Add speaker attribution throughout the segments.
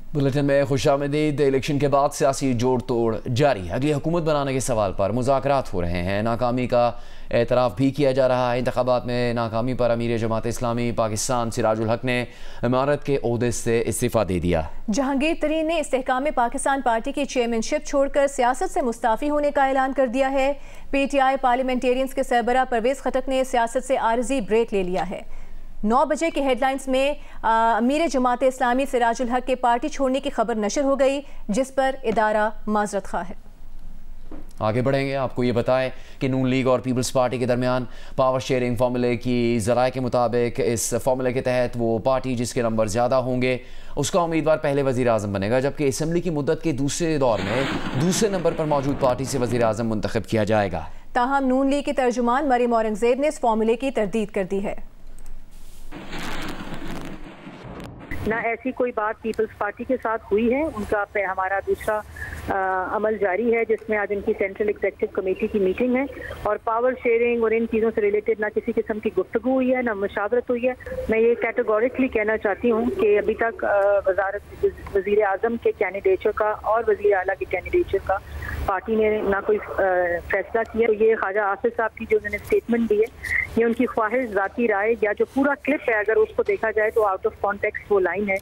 Speaker 1: Bulletin में खुशामदीद। Election के बाद सियासी जोड़ तोड़ जारी। अगली हुकूमत बनाने के सवाल पर मुज़ाकरात हो रहे हैं। नाकामी का एतराफ़ भी किया जा रहा है। इंतखाबात में नाकामी पर अमीर जमात इस्लामी पाकिस्तान सिराजुल हक ने इमारत के ओहदे से इस्तीफ़ा दे दिया।
Speaker 2: जहांगीर तरीन ने इस्तेहकाम पाकिस्तान पार्टी की चेयरमैनशिप छोड़कर सियासत से मुस्ताफ़ी होने का ऐलान कर दिया है। PTI पार्लियामेंटेरियंस के सरबराह परवेज़ खटक ने सियासत से आरजी ब्रेक ले लिया है। 9 बजे की हेडलाइंस में अमीर जमात इस्लामी सिराजुल हक के पार्टी छोड़ने की खबर नशर हो गई, जिस पर इदारा माजरत खा है।
Speaker 1: आगे बढ़ेंगे, आपको ये बताएं कि नून लीग और पीपल्स पार्टी के दरमियान पावर शेयरिंग फार्मूले की ज़राए के मुताबिक इस फार्मूले के तहत वो पार्टी जिसके नंबर ज़्यादा होंगे उसका उम्मीदवार पहले वज़ीर आज़म बनेगा, जबकि असम्बली की मुद्दत के दूसरे दौर में दूसरे नंबर पर मौजूद पार्टी से वज़ीर आज़म मुंतखब किया जाएगा।
Speaker 2: ताहम नून लीग के तर्जुमान मरियम औरंगज़ेब ने इस फार्मूले की तरदीद कर दी है।
Speaker 3: ना ऐसी कोई बात पीपल्स पार्टी के साथ हुई है। उनका हमारा दूसरा अमल जारी है, जिसमें आज उनकी सेंट्रल एग्जीक्यूटिव कमेटी की मीटिंग है और पावर शेयरिंग और इन चीज़ों से रिलेटेड ना किसी किस्म की गुफ्तगू हुई है, ना मुशावरत हुई है। मैं ये कैटेगोरिकली कहना चाहती हूँ कि अभी तक वज़ीर आज़म के कैंडिडेचर का और वज़ीर आला के कैंडिडेचर का पार्टी ने ना कोई फैसला किया। तो ये ख्वाजा आसिफ साहब की जो उन्होंने स्टेटमेंट दी है, ये उनकी ख्वाहिश, ज़ाती राय या जो पूरा क्लिप है अगर उसको देखा जाए तो आउट ऑफ कॉन्टेक्स्ट वो लाइन है।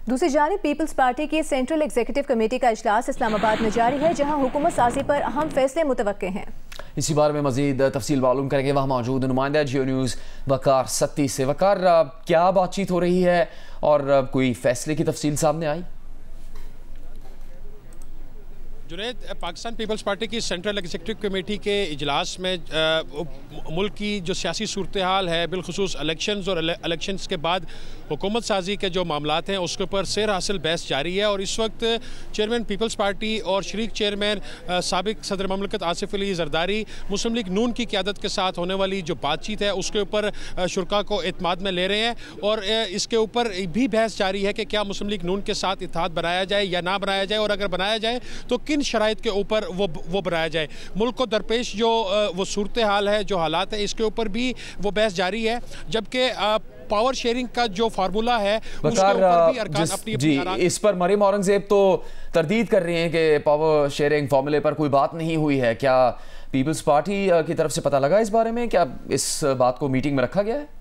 Speaker 2: दूसरी जानिब पीपल्स पार्टी की सेंट्रल एग्जीक्यूटिव कमेटी का इजलास इस्लामाबाद में जारी है, जहां हुकूमत साजी पर अहम फैसले मुतवक्के हैं। इसी
Speaker 1: बारे में मजीद तफसील मालूम करेंगे। वहाँ मौजूद नुमाइंदा जियो न्यूज़ वकार सत्ती से। वकार, क्या बातचीत हो रही है और कोई फैसले की तफसील सामने आई?
Speaker 4: जुनैद, पाकिस्तान पीपल्स पार्टी की सेंट्रल एग्जीक्यूटिव कमेटी के इजलास में मुल्क की जो सियासी सूरत हाल है, बिलखुसूस इलेक्शंस और इलेक्शंस के बाद हुकूमत साजी के जो मामलात हैं उसके ऊपर सेर हासिल बहस जारी है। और इस वक्त चेयरमैन पीपल्स पार्टी और शरीक चेयरमैन साबिक सदर ममलकत आसिफ अली जरदारी मुस्लिम लीग नून की क़यादत के साथ होने वाली जो बातचीत है उसके ऊपर शुरा को एतमाद में ले रहे हैं। और इसके ऊपर भी बहस जारी है कि क्या मुस्लिम लीग नून के साथ इत्तेहाद बनाया जाए या ना बनाया जाए, और अगर बनाया जाए तो किन शराइत के ऊपर वो बनाया जाए। मुल्क को दरपेश जो वो सूरत हाल है, जो हालात है, इसके ऊपर भी वो बहस जारी है। जबकि पावर शेयरिंग का जो फार्मूला है उसके ऊपर भी अरकान अपनी
Speaker 1: इस पर मरियम औरंगजेब तो तरदीद कर रही हैं कि पावर शेयरिंग फार्मूले पर कोई बात नहीं हुई है। क्या पीपल्स पार्टी की तरफ से पता लगा इस बारे में? क्या इस बात को मीटिंग में रखा गया है?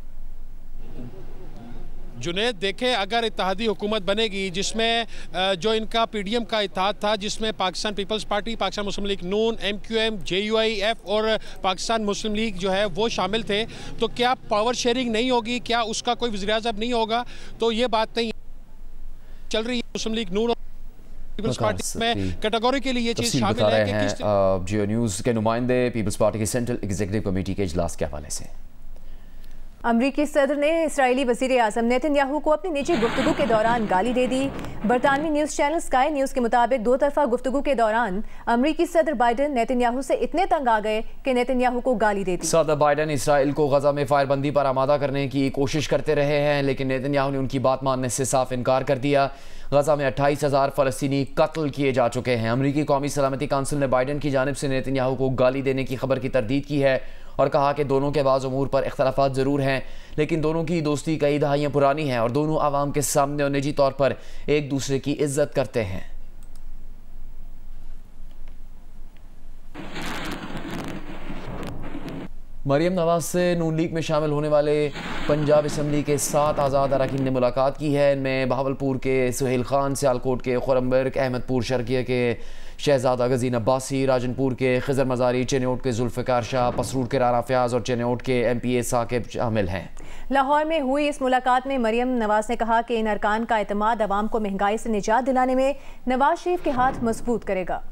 Speaker 4: जुनैद, देखें, अगर इत्तेहादी हुकूमत बनेगी जिसमें जो इनका PDM का इत्तेहाद था, जिसमें पाकिस्तान पीपल्स पार्टी, पाकिस्तान मुस्लिम लीग नून, MQM, JUIF और पाकिस्तान मुस्लिम लीग जो है वो शामिल थे, तो क्या पावर शेयरिंग नहीं होगी? क्या उसका कोई वज़ीर-ए-आज़म नहीं होगा? तो ये बात नहीं चल रही है। मुस्लिम लीग नून और पीपल्स पार्टी में कैटेगरी के लिए ये चीज़ शामिल है कि
Speaker 1: जियो न्यूज़ के नुमाइंदे पीपल्स पार्टी की सेंट्रल एग्जीक्यूटिव कमेटी के इजलास के हवाले से।
Speaker 2: अमरीकी सदर ने इसराइली वज़ीर आज़म नेतन्याहू को अपनी निजी गुफ्तगू के दौरान गाली दे दी। बरतानवी न्यूज़ चैनल स्काई न्यूज़ के मुताबिक दो तरफा गुफ्तगू के दौरान अमरीकी सदर बाइडन नेतन्याहू से इतने तंग आ गए कि नेतन्याहू को गाली दे दी।
Speaker 1: सदर बाइडन इसराइल को गजा में फायरबंदी पर आमादा करने की कोशिश करते रहे हैं, लेकिन नेतन्याहू ने उनकी बात मानने से साफ इनकार कर दिया। गजा में 28,000 फ़लस्तीनी कत्ल किए जा चुके हैं। अमरीकी कौमी सलामती काउंसिल ने बाइडन की जानिब से नेतन्याहू को गाली देने की खबर की तरदीद की है और कहा कि दोनों के बाज़ उमूर पर इख्तलाफात ज़रूर हैं, लेकिन दोनों की दोस्ती कई दहाइयाँ पुरानी है और दोनों आवाम के सामने और निजी तौर पर एक दूसरे की इज्जत करते हैं। मरियम नवाज से नून लीग में शामिल होने वाले पंजाब असम्बली के 7 आज़ाद अरकान ने मुलाकात की है। इनमें बहावलपुर के सुहेल खान, सियालकोट के खुरमबर्ग, अहमदपुर शर्किया के शहजादा गजीन अब्बासी, राजनपुर के खिजर मजारी, चेन्नोट के जुल्फ़िकार शाह, पसरूर के राना फयाज और चेन्नोट के MPA साकिब शामिल हैं।
Speaker 2: लाहौर में हुई इस मुलाकात में मरियम नवाज ने कहा कि इन अरकान का एतमाद अवाम को महंगाई से निजात दिलाने में नवाज शरीफ के हाथ मजबूत करेगा।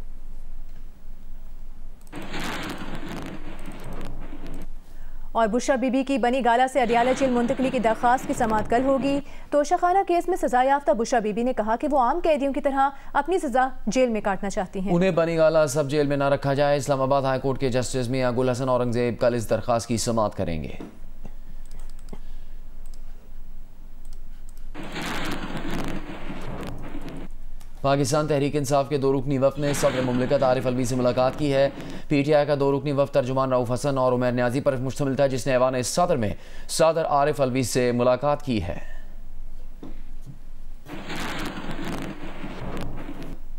Speaker 2: और बुशरा बीबी की बनी गाला से अडियाला जेल मुंतकली की दरख्वास्त की समाअत कल होगी। तोशाखाना केस में सजा याफ्ता बुशरा बीबी ने कहा कि वो आम कैदियों की तरह अपनी सजा जेल में काटना चाहती हैं।
Speaker 1: उन्हें बनी गाला सब जेल में न रखा जाए। इस्लामाबाद हाई कोर्ट के जस्टिस मियां गुल हसन औरंगजेब कल इस दरख्वास्त की समाअत करेंगे। पाकिस्तान तहरीक इंसाफ के 2 रुकनी वफ़द ने सदर मुमलिकत आरिफ अलवी से मुलाकात की है। PTI का 2 रुकनी वफ़द तर्जुमान रऊफ हसन और उमर न्याजी पर मुश्तमिल था, जिसने ऐवान सदर में सदर आरिफ अलवी से मुलाकात की है।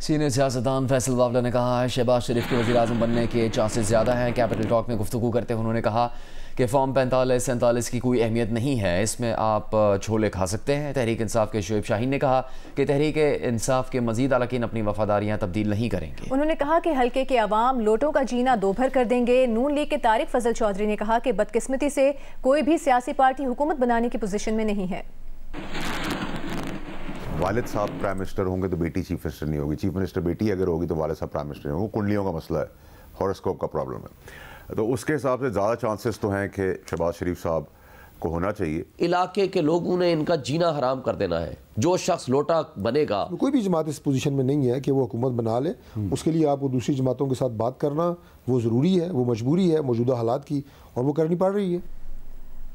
Speaker 1: सीनियर सियासतदान फैसल वावला ने कहा है शहबाज शरीफ के वज़ीर-ए-आज़म बनने के चांसेस ज़्यादा हैं। कैपिटल टॉक में गुफ्तगू करते हुए उन्होंने कहा कि फॉर्म 45-47 की कोई अहमियत नहीं है, इसमें आप छोले खा सकते हैं। तहरीक इंसाफ के शोएब शाहीन ने कहा कि तहरीक इंसाफ के मजीद अरकान अपनी वफादारियाँ तब्दील नहीं करेंगे।
Speaker 2: उन्होंने कहा कि हल्के के अवाम लोटों का जीना दोभर कर देंगे। नून लीग के तारिक फजल चौधरी ने कहा कि बदकिस्मती से कोई भी सियासी पार्टी हुकूमत बनाने की पोजीशन में नहीं है।
Speaker 5: वालिद साहब प्राइम मिनिस्टर होंगे तो बेटी चीफ मिनिस्टर नहीं होगी, चीफ मिनिस्टर बेटी अगर होगी तो वालिद साहब प्राइम मिनिस्टर नहीं होंगे। कुंडलियों का मसला है, हॉरोस्कोप का प्रॉब्लम है, तो उसके हिसाब से ज़्यादा चांसेस तो हैं कि शहबाज शरीफ साहब को होना चाहिए।
Speaker 6: इलाके के लोगों ने इनका जीना हराम कर देना है। जो शख्स लोटा बनेगा,
Speaker 7: कोई भी जमात इस पोजीशन में नहीं है कि वो हुकूमत बना ले। उसके लिए आपको दूसरी जमातों के साथ बात करना वो ज़रूरी है, वो मजबूरी है मौजूदा हालात की, और वो करनी पड़ रही है।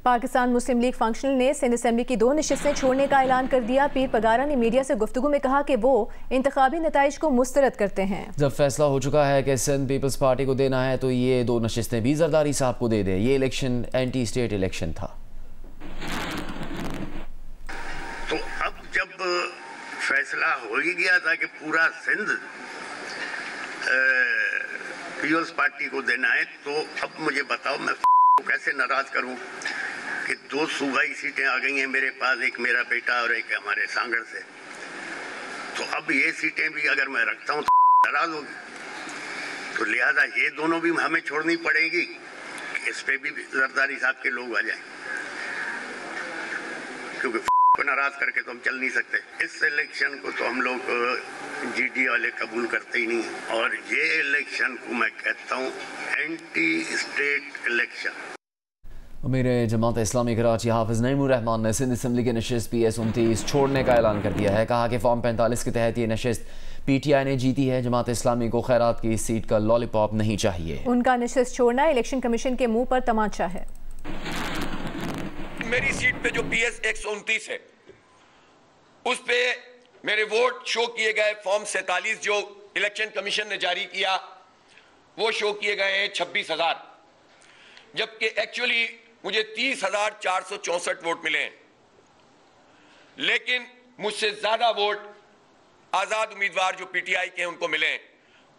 Speaker 2: पाकिस्तान मुस्लिम लीग फंक्शनल ने सिंध असेंबली की 2 नशिस्तें छोड़ने का ऐलान कर दिया। पीर पगारा ने मीडिया से गुफ्तगू में कहा कि वो इंतखाबी नताइज को मुस्तरद करते हैं।
Speaker 1: जब फैसला हो चुका है कि सिंध पीपल्स पार्टी को देना है तो ये 2 नशिस्तें भी जरदारी साहब को दे दें। ये इलेक्शन एंटी स्टेट इलेक्शन था।
Speaker 8: तो अब जब फैसला हो ही गया था कि पूरा सिंध पीपल्स पार्टी को देना है, तो अब मुझे बताओ मैं कैसे नाराज करूं कि 2 सूबाई सीटें आ गई हैं मेरे पास, एक मेरा बेटा और एक हमारे सांगड़ से। तो अब ये सीटें भी अगर मैं रखता हूं तो नाराज होगी, तो लिहाजा ये दोनों भी हमें छोड़नी पड़ेगी। इस पे भी जरदारी साहब के लोग आ जाएं, क्योंकि को नाराज करके तो हम चल नहीं सकते। इस इलेक्शन को तो हम लोग जीडी वाले कबूल करते ही नहीं, और ये इलेक्शन को मैं कहता हूँ एंटी स्टेट इलेक्शन।
Speaker 1: मेरे जमात इस्लामी कराची हाफिज नईमुर रहमान ने सिंध असम्बली के नशिस्त PS29 छोड़ने का ऐलान कर दिया है। कहा कि फॉर्म 45 के तहत ये नशिस्त PTI ने जीती है। जमात इस्लामी को खैरात की इस सीट का लॉलीपॉप नहीं चाहिए।
Speaker 2: उनका नशिस्त छोड़ना इलेक्शन कमीशन के मुंह पर तमाचा है।
Speaker 9: मेरी सीट पे जो PS 129 है उस पे मेरे वोट शो किए गए। फॉर्म 47 जो इलेक्शन कमीशन ने जारी किया वो शो किए गए हैं 26,000, जबकि एक्चुअली मुझे 30,464 वोट मिले हैं। लेकिन मुझसे ज्यादा वोट आजाद उम्मीदवार जो PTI के हैं उनको मिले हैं,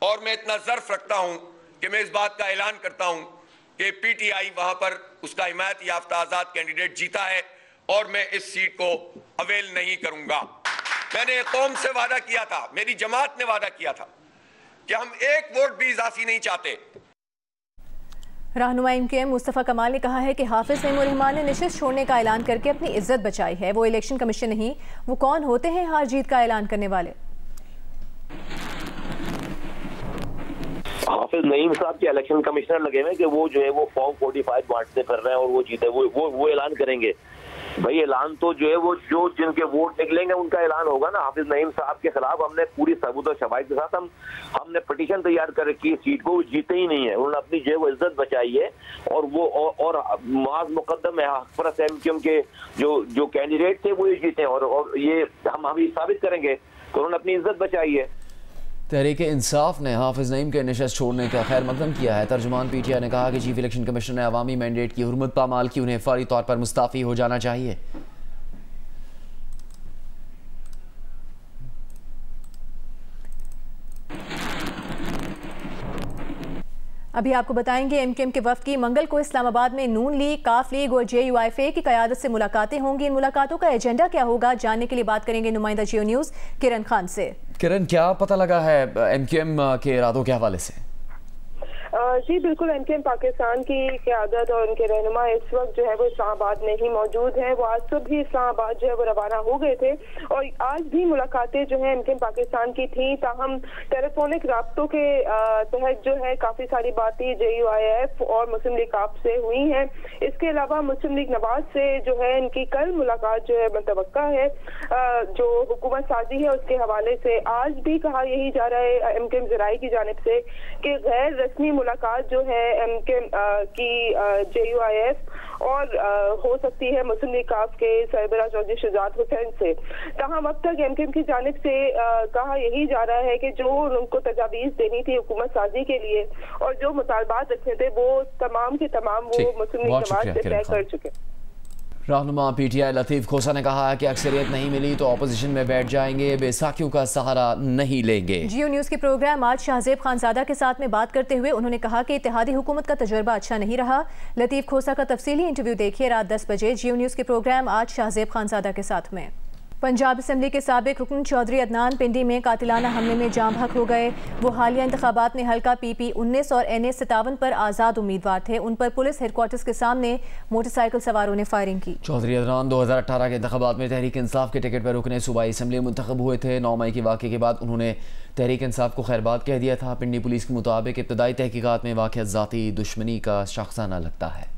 Speaker 9: और मैं इतना ज़र्फ रखता हूं कि मैं इस बात का ऐलान करता हूं कि PTI वहां पर उसका हिमायत याफ्ता आजाद कैंडिडेट जीता है, और मैं इस सीट को अवेल नहीं करूंगा। मैंने कौम से वादा किया था, मेरी जमात ने वादा किया था कि हम एक वोट भी इजाफी नहीं चाहते।
Speaker 2: रहनुमा MKM मुस्तफ़ा कमाल ने कहा है कि हाफिज नईमुर रहमान ने नशिस्त छोड़ने का ऐलान करके अपनी इज्जत बचाई है। वो इलेक्शन कमीशन नहीं, वो कौन होते हैं हार जीत का ऐलान करने वाले?
Speaker 10: हाफिज नईम साहब के इलेक्शन कमिश्नर लगे हुए कि वो जो है वो फॉर्म 45 बांटते फिर रहे हैं और वो जीते, वो ऐलान करेंगे। भाई ऐलान तो जो है वो जो जिनके वोट निकलेंगे उनका ऐलान होगा ना। हाफिज नईम साहब के खिलाफ हमने पूरी सबूत और शवाहिद के साथ हमने पिटीशन तैयार कर रखी है। सीट को वो जीते ही नहीं है, उन्होंने अपनी जो है वो इज्जत बचाई है, और वो और माज मुकद्दम है हकपरस MKM के जो कैंडिडेट थे वो ये जीते हैं, और ये हम अभी साबित करेंगे तो उन्होंने अपनी इज्जत बचाई है।
Speaker 1: तहरीक इंसाफ ने हाफिज नईम के नशिस्त छोड़ने का खैर मकदम किया है। तर्जुमान PTI ने कहा कि चीफ इलेक्शन कमीशन ने अवामी मैंडेट की हुर्मत पामाल की, उन्हें फौरी तौर पर मुस्ताफ़ी हो जाना चाहिए।
Speaker 2: अभी आपको बताएंगे MKM के वफ्द की मंगल को इस्लामाबाद में नून लीग, काफ लीग और JUIFA की क़यादत से मुलाकातें होंगी। इन मुलाकातों का एजेंडा क्या होगा, जानने के लिए बात करेंगे नुमाइंदा जियो न्यूज़ किरण खान से।
Speaker 1: किरण, क्या पता लगा है MKM के इरादों के हवाले से?
Speaker 11: जी बिल्कुल, MKM पाकिस्तान की क़यादत और उनके रहनुमा इस वक्त जो है वो इस्लामाबाद में ही मौजूद हैं। वो आज सुबह ही इस्लामाबाद जो है वो रवाना हो गए थे, और आज भी मुलाकातें जो है MKM पाकिस्तान की थी। ताहम टेलीफोनिक राब्तों के तहत जो है काफ़ी सारी बातें JUIF और मुस्लिम लीग काफ से हुई हैं। इसके अलावा मुस्लिम लीग नवाज से जो है इनकी कल मुलाकात जो है मुतवक्का है। जो हुकूमत साजी है उसके हवाले से आज भी कहा यही जा रहा है MKM ज़राई की जानिब से कि गैर रस्मी मुलाकात जो है MKM की JUIF और हो सकती है मुस्लिम लीग काफ के सरबराह चौधरी शुजात हुसैन से। तमाम अब तक MKM की जानिब से कहा यही जा रहा है कि जो उनको तजावीज़ देनी थी हुकूमत साजी के लिए और जो मुतालबात रखने थे वो तमाम के तमाम वो मुस्लिम लीग नवाज से तय कर चुके।
Speaker 1: रहनुमा PTI लतीफ़ खोसा ने कहा कि अक्सरियत नहीं मिली तो अपोजिशन में बैठ जाएंगे, बैसाखियों का सहारा नहीं लेंगे।
Speaker 2: जियो न्यूज़ के प्रोग्राम आज शाहजेब खानजादा के साथ में बात करते हुए उन्होंने कहा कि इत्तेहादी हुकूमत का तजुर्बा अच्छा नहीं रहा। लतीफ़ खोसा का तफसीली इंटरव्यू देखिए रात 10 बजे जियो न्यूज़ के प्रोग्राम आज शाहजेब खानजादा के साथ में। पंजाब असम्बली के साबिक रुकन चौधरी अदनान पिंडी में कातिलाना हमले में जाँ बहक हो गए। वो हालिया इंतखाबात में हल्का PP19 और NA 57 पर आज़ाद उम्मीदवार थे। उन पर पुलिस हेडक्वार्टर्स के सामने मोटरसाइकिल सवारों ने फायरिंग की।
Speaker 1: चौधरी अदनान 2018 के इंतखाबात में तहरीक इंसाफ के टिकट पर रुकने सूबाई असम्बली मुंतखब हुए थे। 9 मई के वाक़े के बाद उन्होंने तहरीक इंसाफ को खैरबाद कह दिया था। पिंडी पुलिस के मुताबिक इब्तदाई तहकीकात में वाक़या ज़ाती दुश्मनी का शख्साना लगता है।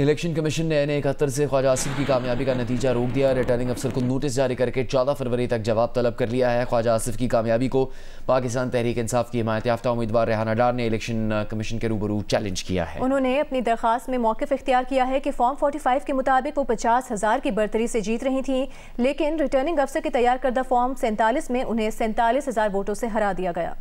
Speaker 1: इलेक्शन कमीशन ने NA 71 से ख्वाजा आसिफ की कामयाबी का नतीजा रोक दिया। रिटर्निंग अफसर को नोटिस जारी करके 14 फरवरी तक जवाब तलब कर लिया है। ख्वाजा आसिफ की कामयाबी को पाकिस्तान तहरीक इंसाफ की हिमायत याफ्ता उम्मीदवार रेहाना डार ने इलेक्शन कमीशन के रूबरू चैलेंज किया है।
Speaker 2: उन्होंने अपनी दरखास्त में मौक़िफ़ इख्तियार किया है कि फॉर्म 45 के मुताबिक वो 50,000 की बर्तरी से जीत रही थी, लेकिन रिटर्निंग अफसर के तैयार करदा फॉर्म 47 में उन्हें 47,000 वोटों से हरा दिया गया।